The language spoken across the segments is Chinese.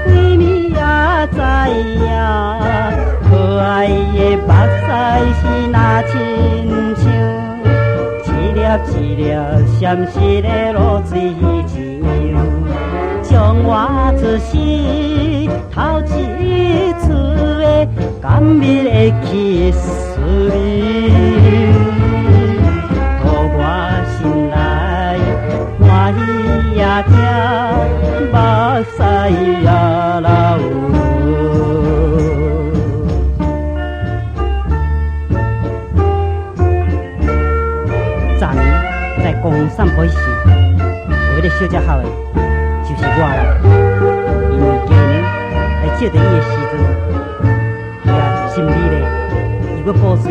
几暝也知影，可爱的目屎是那亲像一粒一粒闪烁的露水一样，将我出世头一次的甘蜜的kiss你，互我心内欢喜也惊，目屎也流。昨暝在公园散步时，有一个小姐校的，就是我啦。因为家人来借着伊的时阵，伊也心里咧，伊搁保水，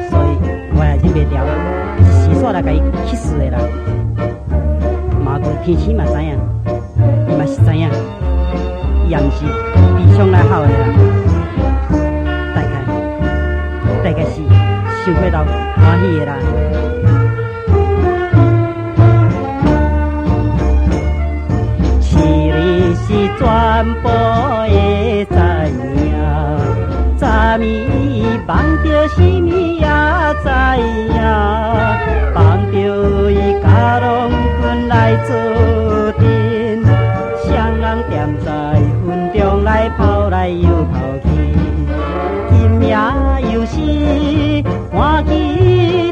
所以我也忍袂了，时煞来甲伊去死的啦。嘛过天生嘛知影，伊嘛是知影，伊也毋是悲伤来好的啦。大概是想过到欢喜的啦。是你是全部会知影，昨暝梦着什么也知影，梦着伊甲龙君来做阵，双人踮在云中来跑来又跑去，今夜又是看见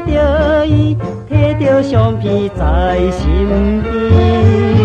着伊，摕着相片在身边。